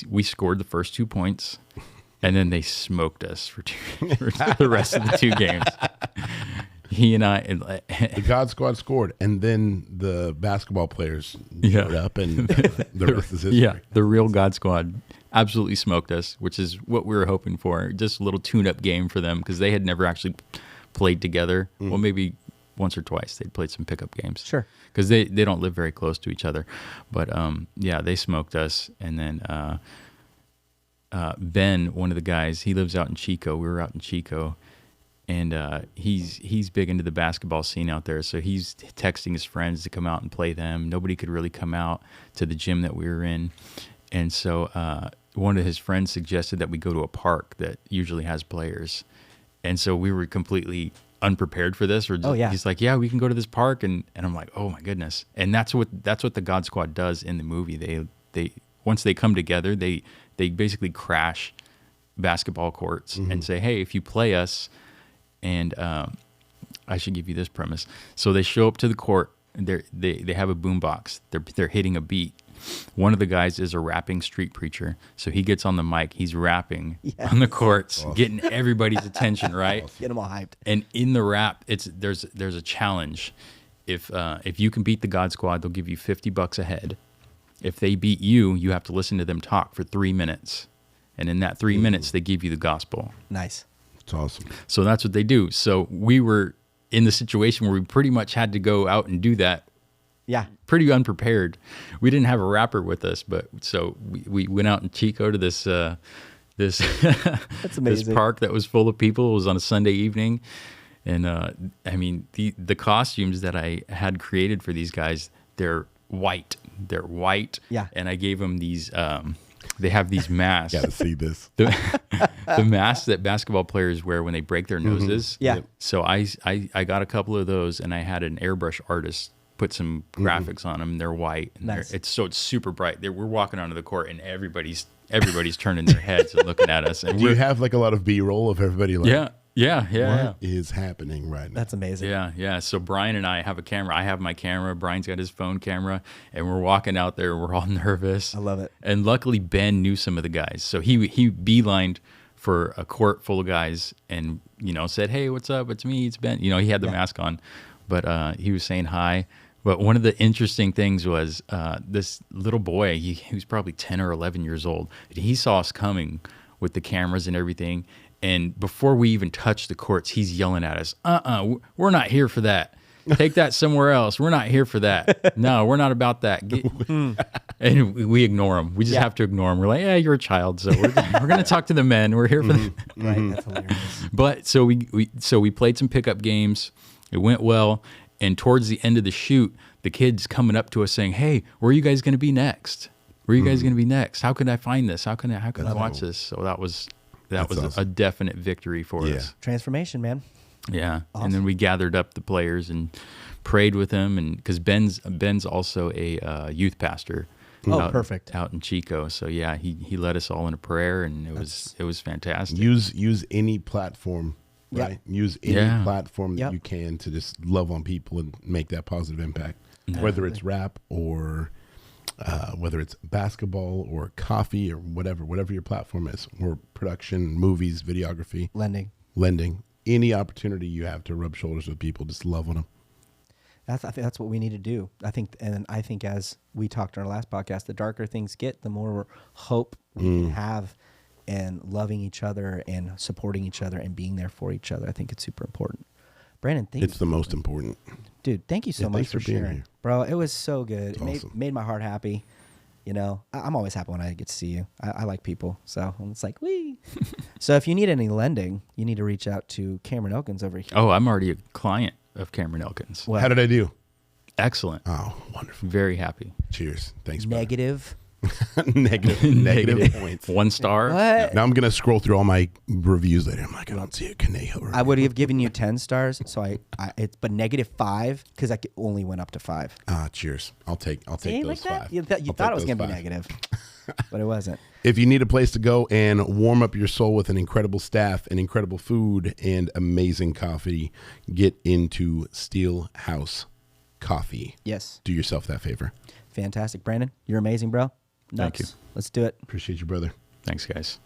we scored the first 2 points, and then they smoked us for the rest of the 2 games. He and I, the God Squad scored, and then the basketball players showed up, and the rest is history. Yeah, the real God Squad absolutely smoked us, which is what we were hoping for. Just a little tune-up game for them because they had never actually played together. Well, maybe once or twice they'd played some pickup games. Sure. Because they don't live very close to each other. But they smoked us. And then Ben, one of the guys, he lives out in Chico. We were out in Chico. And he's big into the basketball scene out there. So he's texting his friends to come out and play them. Nobody could really come out to the gym that we were in. And so one of his friends suggested that we go to a park that usually has players. And so we were completely unprepared for this. He's like, yeah, we can go to this park. And I'm like, oh my goodness. And that's what the God Squad does in the movie. They once they come together, they basically crash basketball courts and say, hey, if you play us, and I should give you this premise. So they show up to the court, and they have a boombox. They're hitting a beat. One of the guys is a rapping street preacher, so he gets on the mic. He's rapping on the courts, getting everybody's attention, right? Get them all hyped. And in the rap, there's a challenge, if you can beat the God Squad, they'll give you $50 a head. If they beat you, you have to listen to them talk for 3 minutes. And in that 3 minutes, they give you the gospel. Nice. It's awesome. So that's what they do. So we were in the situation where we pretty much had to go out and do that. Yeah. Pretty unprepared. We didn't have a rapper with us, but so we went out in Chico to this That's amazing. this park that was full of people. It was on a Sunday evening. And I mean, the costumes that I had created for these guys, they're white. They're white. Yeah. And I gave them these, they have these masks. Gotta see this. The masks that basketball players wear when they break their noses. Yeah. So I got a couple of those, and I had an airbrush artist put some graphics on them. They're white. And Nice. it's super bright. We're walking onto the court, and everybody's turning their heads and looking at us. And Do you have like a lot of B-roll of everybody like, Yeah. what is happening right now? That's amazing. Yeah. So Brian and I have a camera. I have my camera. Brian's got his phone camera, and we're walking out there. We're all nervous. I love it. And luckily, Ben knew some of the guys, so he beelined for a court full of guys, and said, "Hey, what's up? It's me. It's Ben." He had the mask on, but he was saying hi. But one of the interesting things was this little boy. He was probably 10 or 11 years old. And he saw us coming with the cameras and everything. And before we even touched the courts, he's yelling at us, we're not here for that. Take that somewhere else. We're not here for that. No, we're not about that. And we ignore him. We just have to ignore him. We're like, yeah, you're a child, so we're going to talk to the men. We're here for that. Right. That's hilarious. But so we played some pickup games. It went well. And towards the end of the shoot, the kid's coming up to us saying, hey, where are you guys going to be next? Where are you guys going to be next? How can I find this? How can I watch this? So that was awesome. A definite victory for us. Transformation, man. Yeah. Awesome. And then we gathered up the players and prayed with them, and because Ben's also a youth pastor. Perfect. Out in Chico. So yeah, he led us all in a prayer, and it was fantastic. Use any platform, right? Yep. Use any platform that Yep. you can to just love on people and make that positive impact. Whether it's rap or whether it's basketball or coffee or whatever your platform is, or production, movies, videography, lending, any opportunity you have to rub shoulders with people, just love on them. I think that's what we need to do. I think as we talked in our last podcast, the darker things get, the more hope we can have in loving each other and supporting each other and being there for each other. I think it's super important. Branden, It's the most important. Dude, thank you so much for being sharing. here. Bro, it was so good. Awesome. Made my heart happy. I'm always happy when I get to see you. I like people. So it's like, wee. So if you need any lending, you need to reach out to Cameron Elkins over here. Oh, I'm already a client of Cameron Elkins. Well, How did I do? Excellent. Oh, wonderful. Very happy. Cheers. Thanks, brother. negative. Negative points. 1 star. What? Now I'm going to scroll through all my reviews later. I'm like, I don't see a Conejo review. I would have given you 10 stars. So but -5 because I only went up to 5. Cheers. I'll take See, those like that? 5. You I'll thought take it was those going to be 5. negative, but it wasn't. If you need a place to go and warm up your soul with an incredible staff and incredible food and amazing coffee, get into Steel House Coffee. Yes. Do yourself that favor. Fantastic. Branden, you're amazing, bro. Nuts. Thank you. Let's do it. Appreciate you, brother. Thanks, guys.